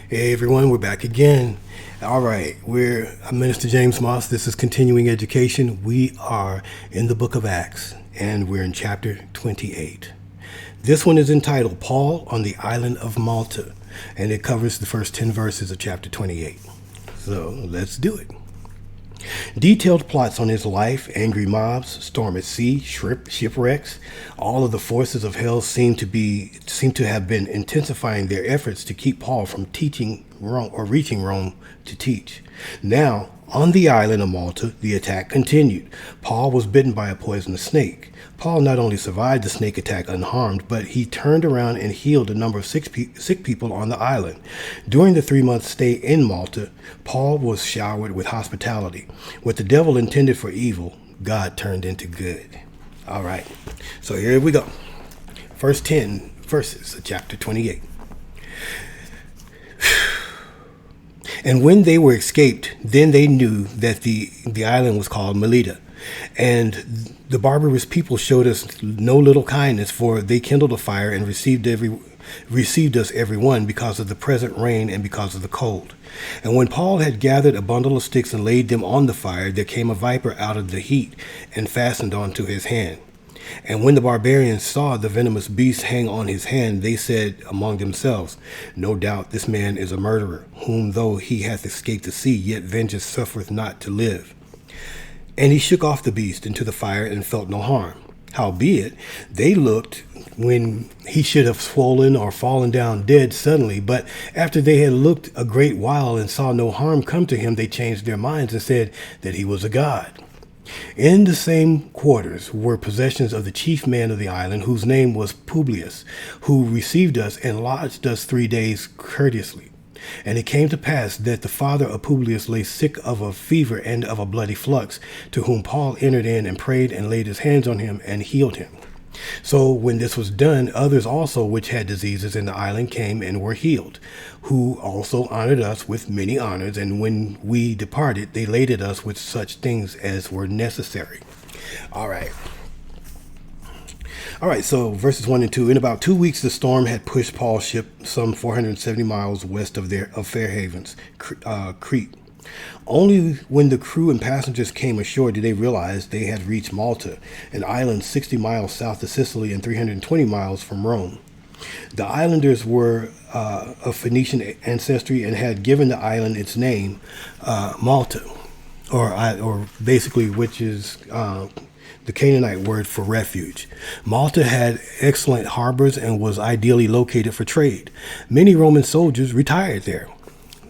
Hey everyone, we're back again. All right, I'm Minister James Moss. This is Continuing Education. We are in the book of Acts, and we're in chapter 28. This one is entitled Paul on the Island of Malta, and it covers the first 10 verses of chapter 28. So let's do it. Detailed plots on his life, angry mobs, storm at sea, shipwrecks, all of the forces of hell seem to have been intensifying their efforts to keep Paul from teaching Rome or reaching Rome to teach. Now, on the island of Malta, the attack continued. Paul was bitten by a poisonous snake. Paul not only survived the snake attack unharmed, but he turned around and healed a number of sick people on the island. During the 3-month stay in Malta, Paul was showered with hospitality. What the devil intended for evil, God turned into good. All right, so here we go. First 10 verses of chapter 28. And when they were escaped, then they knew that the island was called Melita. And the barbarous people showed us no little kindness, for they kindled a fire and received us every one because of the present rain and because of the cold. And when Paul had gathered a bundle of sticks and laid them on the fire, there came a viper out of the heat and fastened onto his hand. And when the barbarians saw the venomous beast hang on his hand, they said among themselves, "No doubt this man is a murderer, whom though he hath escaped the sea, yet vengeance suffereth not to live." And he shook off the beast into the fire and felt no harm. Howbeit, they looked when he should have swollen or fallen down dead suddenly. But after they had looked a great while and saw no harm come to him, they changed their minds and said that he was a god. In the same quarters were possessions of the chief man of the island, whose name was Publius, who received us and lodged us 3 days courteously. And it came to pass that the father of Publius lay sick of a fever and of a bloody flux, to whom Paul entered in and prayed and laid his hands on him and healed him. So when this was done, others also which had diseases in the island came and were healed, who also honored us with many honors. And when we departed, they laded us with such things as were necessary. All right, so verses 1 and 2. In about 2 weeks, the storm had pushed Paul's ship some 470 miles west of Fair Havens, Crete. Only when the crew and passengers came ashore did they realize they had reached Malta, an island 60 miles south of Sicily and 320 miles from Rome. The islanders were of Phoenician ancestry and had given the island its name, Malta, or basically, which is the Canaanite word for refuge. Malta had excellent harbors and was ideally located for trade. Many Roman soldiers retired there.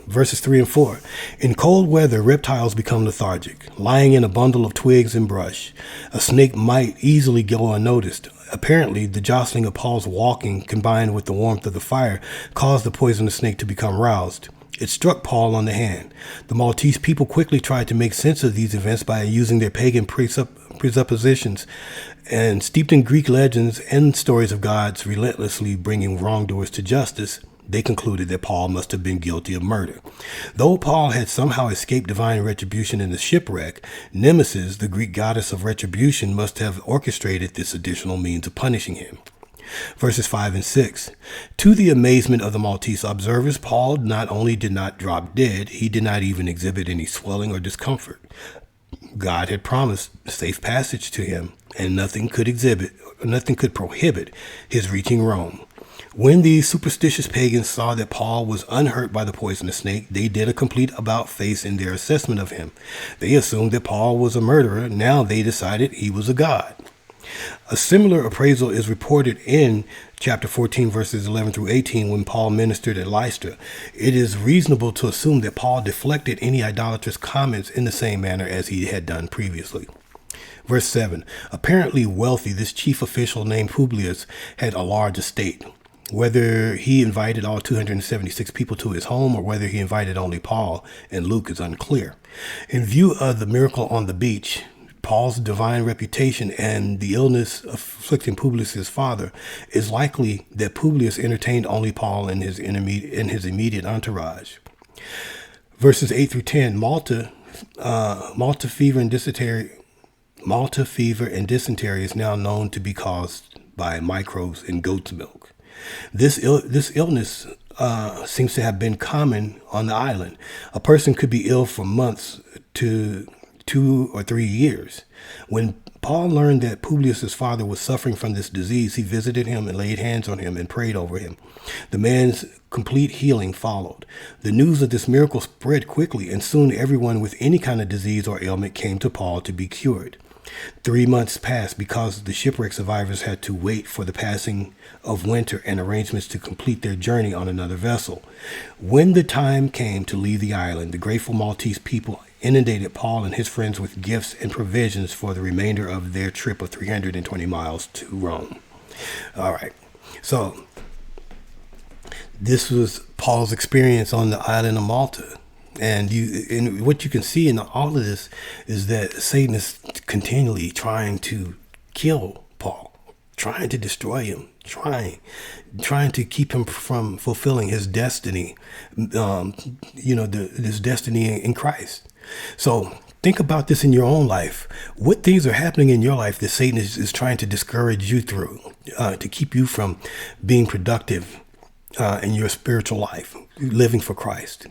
Verses 3 and 4. In cold weather, reptiles become lethargic, lying in a bundle of twigs and brush. A snake might easily go unnoticed. Apparently, the jostling of Paul's walking, combined with the warmth of the fire, caused the poisonous snake to become roused. It struck Paul on the hand. The Maltese people quickly tried to make sense of these events by using their pagan presuppositions, and steeped in Greek legends and stories of gods relentlessly bringing wrongdoers to justice, they concluded that Paul must have been guilty of murder. Though Paul had somehow escaped divine retribution in the shipwreck, Nemesis, the Greek goddess of retribution, must have orchestrated this additional means of punishing him. Verses 5 and 6. To the amazement of the Maltese observers, Paul not only did not drop dead, he did not even exhibit any swelling or discomfort. God had promised safe passage to him, and nothing could prohibit his reaching Rome. When these superstitious pagans saw that Paul was unhurt by the poisonous snake, they did a complete about-face in their assessment of him. They assumed that Paul was a murderer. Now they decided he was a god. A similar appraisal is reported in chapter 14, verses 11 through 18, when Paul ministered at Lystra. It is reasonable to assume that Paul deflected any idolatrous comments in the same manner as he had done previously. Verse 7. Apparently wealthy, this chief official named Publius had a large estate. Whether he invited all 276 people to his home or whether he invited only Paul and Luke is unclear. In view of the miracle on the beach, Paul's divine reputation, and the illness afflicting Publius' father, is likely that Publius entertained only Paul and his immediate entourage. Verses 8 through 10. Malta fever and dysentery is now known to be caused by microbes in goat's milk. This illness seems to have been common on the island. A person could be ill for months to 2 or 3 years. When Paul learned that Publius's father was suffering from this disease, he visited him and laid hands on him and prayed over him. The man's complete healing followed. The news of this miracle spread quickly, and soon everyone with any kind of disease or ailment came to Paul to be cured. 3 months passed because the shipwreck survivors had to wait for the passing of winter and arrangements to complete their journey on another vessel. When the time came to leave the island, the grateful Maltese people inundated Paul and his friends with gifts and provisions for the remainder of their trip of 320 miles to Rome. All right. So this was Paul's experience on the island of Malta. And what you can see in all of this is that Satan is continually trying to kill Paul, trying to destroy him, trying to keep him from fulfilling his destiny, his destiny in Christ. So think about this in your own life. What things are happening in your life that Satan is trying to discourage you through, to keep you from being productive in your spiritual life, living for Christ?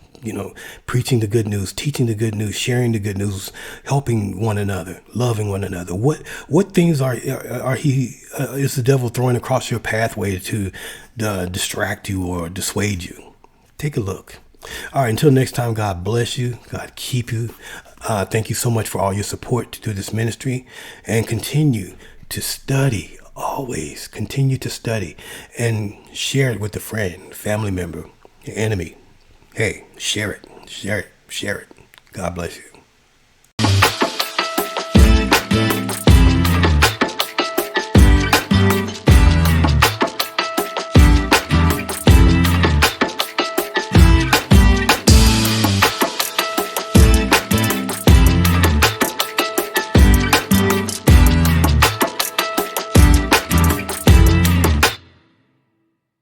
Preaching the good news, teaching the good news, sharing the good news, helping one another, loving one another. What things is the devil throwing across your pathway to distract you or dissuade you? Take a look. All right, until next time, God bless you. God keep you. Thank you so much for all your support through this ministry, and continue to study. Always continue to study and share it with a friend, family member, your enemy. Hey, share it. God bless you.